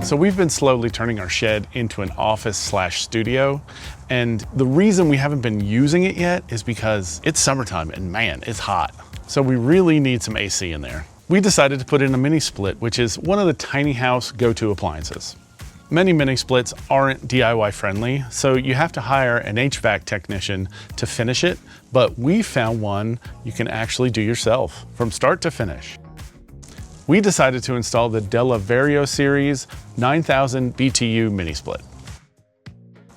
So we've been slowly turning our shed into an office/studio, and the reason we haven't been using it yet is because it's summertime and man, it's hot. So we really need some AC in there. We decided to put in a mini split, which is one of the tiny house go-to appliances. Many mini splits aren't DIY friendly, so you have to hire an HVAC technician to finish it, but we found one you can actually do yourself from start to finish. We decided to install the Della Vario series 9000 BTU mini split.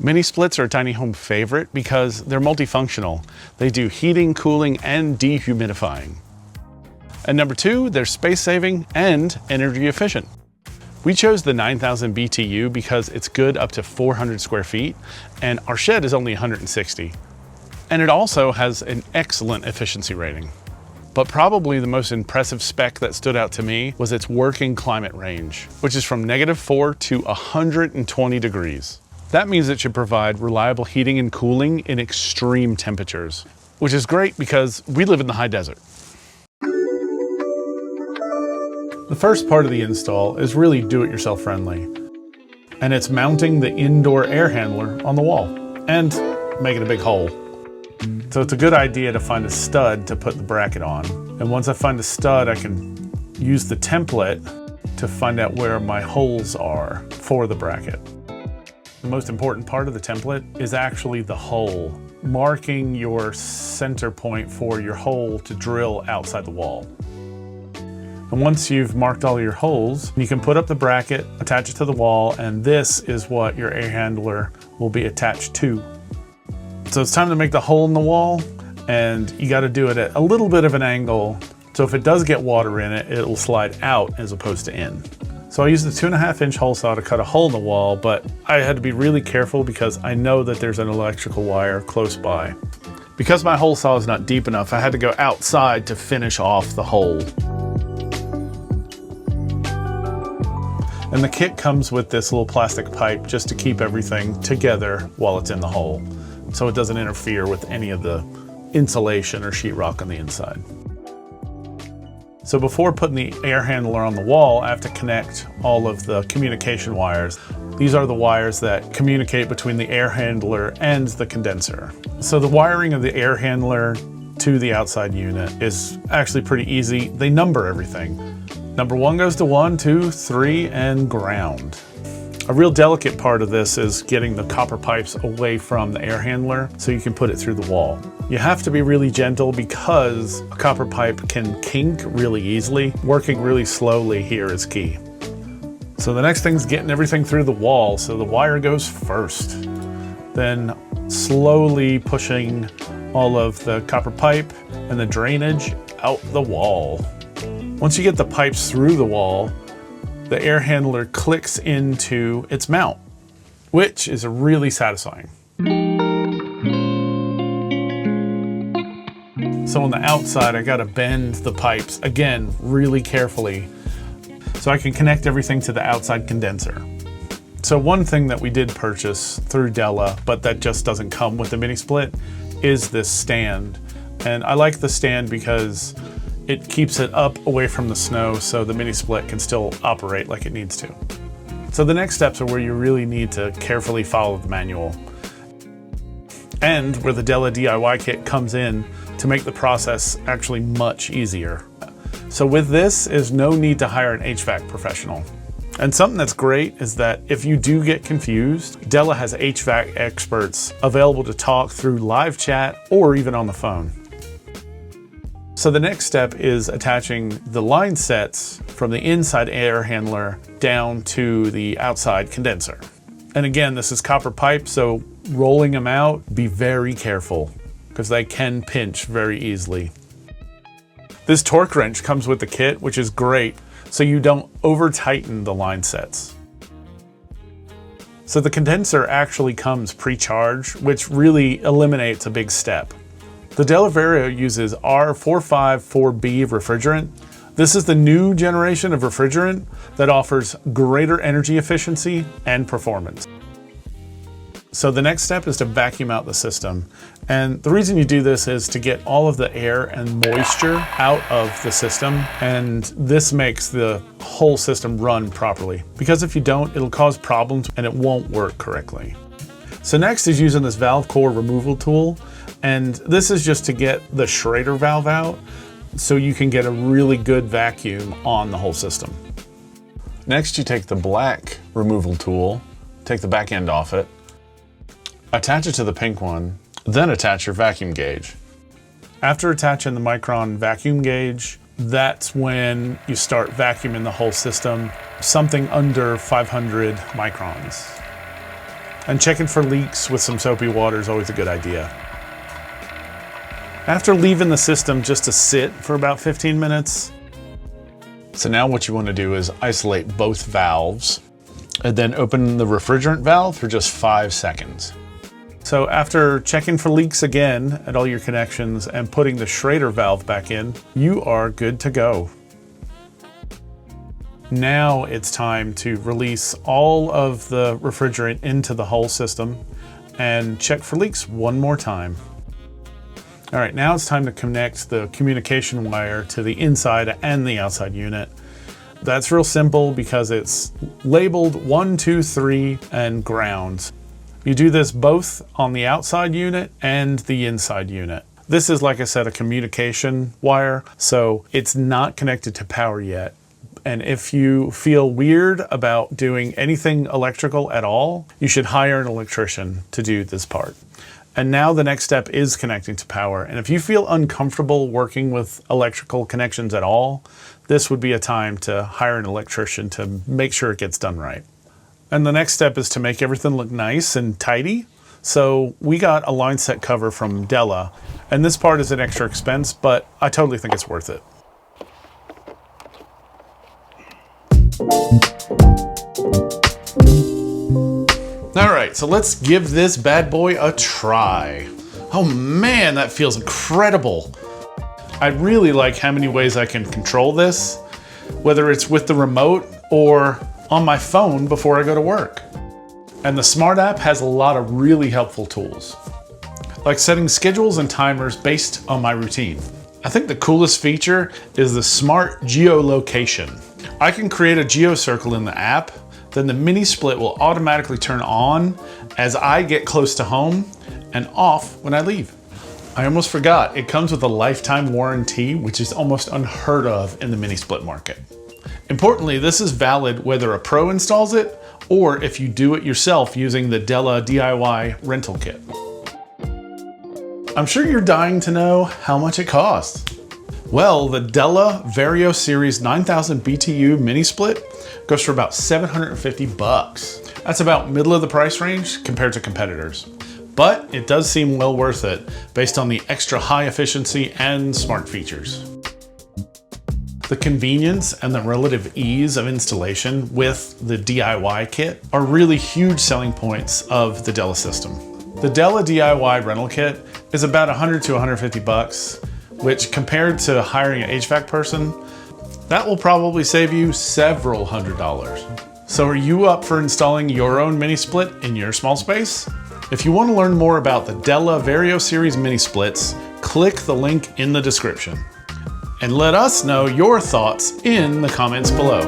Mini splits are a tiny home favorite because they're multifunctional. They do heating, cooling, and dehumidifying. And number two, they're space saving and energy efficient. We chose the 9000 BTU because it's good up to 400 square feet, and our shed is only 160. And it also has an excellent efficiency rating. But probably the most impressive spec that stood out to me was its working climate range, which is from -4 to 120 degrees. That means it should provide reliable heating and cooling in extreme temperatures, which is great because we live in the high desert. The first part of the install is really do-it-yourself friendly, and it's mounting the indoor air handler on the wall and making a big hole. So it's a good idea to find a stud to put the bracket on. And once I find a stud, I can use the template to find out where my holes are for the bracket. The most important part of the template is actually the hole, marking your center point for your hole to drill outside the wall. And once you've marked all your holes, you can put up the bracket, attach it to the wall, and this is what your air handler will be attached to. So it's time to make the hole in the wall, and you got to do it at a little bit of an angle. So if it does get water in it, it'll slide out as opposed to in. So I used a 2.5-inch hole saw to cut a hole in the wall, but I had to be really careful because I know that there's an electrical wire close by. Because my hole saw is not deep enough, I had to go outside to finish off the hole. And the kit comes with this little plastic pipe just to keep everything together while it's in the hole, so it doesn't interfere with any of the insulation or sheetrock on the inside. So before putting the air handler on the wall, I have to connect all of the communication wires. These are the wires that communicate between the air handler and the condenser. So the wiring of the air handler to the outside unit is actually pretty easy. They number everything. Number 1 goes to 1, 2, 3, and ground. A real delicate part of this is getting the copper pipes away from the air handler so you can put it through the wall. You have to be really gentle because a copper pipe can kink really easily. Working really slowly here is key. So the next thing is getting everything through the wall, so the wire goes first. Then slowly pushing all of the copper pipe and the drainage out the wall. Once you get the pipes through the wall, the air handler clicks into its mount, which is really satisfying. So on the outside, I gotta bend the pipes, again, really carefully, so I can connect everything to the outside condenser. So one thing that we did purchase through Della, but that just doesn't come with the mini split, is this stand. And I like the stand because it keeps it up away from the snow so the mini split can still operate like it needs to. So the next steps are where you really need to carefully follow the manual, and where the Della DIY kit comes in to make the process actually much easier. So with this is no need to hire an HVAC professional. And something that's great is that if you do get confused, Della has HVAC experts available to talk through live chat or even on the phone. So the next step is attaching the line sets from the inside air handler down to the outside condenser. And again, this is copper pipe, so rolling them out, be very careful because they can pinch very easily. This torque wrench comes with the kit, which is great, so you don't over tighten the line sets. So the condenser actually comes pre-charged, which really eliminates a big step. The Della Vario uses R454B refrigerant. This is the new generation of refrigerant that offers greater energy efficiency and performance. So the next step is to vacuum out the system. And the reason you do this is to get all of the air and moisture out of the system. And this makes the whole system run properly. Because if you don't, it'll cause problems and it won't work correctly. So next is using this valve core removal tool. And this is just to get the Schrader valve out so you can get a really good vacuum on the whole system. Next, you take the black removal tool, take the back end off it, attach it to the pink one, then attach your vacuum gauge. After attaching the micron vacuum gauge, that's when you start vacuuming the whole system, something under 500 microns. And checking for leaks with some soapy water is always a good idea. After leaving the system just to sit for about 15 minutes, so now what you want to do is isolate both valves and then open the refrigerant valve for just 5 seconds. So after checking for leaks again at all your connections and putting the Schrader valve back in, you are good to go. Now it's time to release all of the refrigerant into the whole system and check for leaks one more time. All right, now it's time to connect the communication wire to the inside and the outside unit. That's real simple because it's labeled 1, 2, 3 and ground. You do this both on the outside unit and the inside unit. This is, like I said, a communication wire, so it's not connected to power yet. And if you feel weird about doing anything electrical at all, you should hire an electrician to do this part. And now the next step is connecting to power. And if you feel uncomfortable working with electrical connections at all, this would be a time to hire an electrician to make sure it gets done right. And the next step is to make everything look nice and tidy. So we got a line set cover from Della, and this part is an extra expense, but I totally think it's worth it. All right, so let's give this bad boy a try. Oh man, that feels incredible. I really like how many ways I can control this, whether it's with the remote or on my phone before I go to work. And the Smart app has a lot of really helpful tools, like setting schedules and timers based on my routine. I think the coolest feature is the Smart geolocation. I can create a geocircle in the app, then the mini split will automatically turn on as I get close to home and off when I leave. I almost forgot, it comes with a lifetime warranty, which is almost unheard of in the mini split market. Importantly, this is valid whether a pro installs it or if you do it yourself using the Della DIY rental kit. I'm sure you're dying to know how much it costs. Well, the Della Vario Series 9000 BTU mini split goes for about 750 bucks. That's about middle of the price range compared to competitors. But it does seem well worth it based on the extra high efficiency and smart features. The convenience and the relative ease of installation with the DIY kit are really huge selling points of the Della system. The Della DIY rental kit is about 100 to 150 bucks, which compared to hiring an HVAC person, that will probably save you several $100s. So are you up for installing your own mini split in your small space? If you want to learn more about the Della Vario Series mini splits, click the link in the description. And let us know your thoughts in the comments below.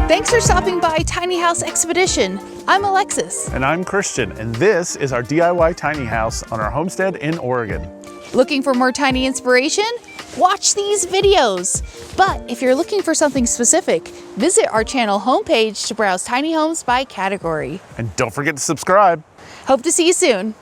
Thanks for stopping by Tiny House Expedition. I'm Alexis. And I'm Christian, and this is our DIY tiny house on our homestead in Oregon. Looking for more tiny inspiration? Watch these videos. But if you're looking for something specific, visit our channel homepage to browse tiny homes by category. And don't forget to subscribe. Hope to see you soon.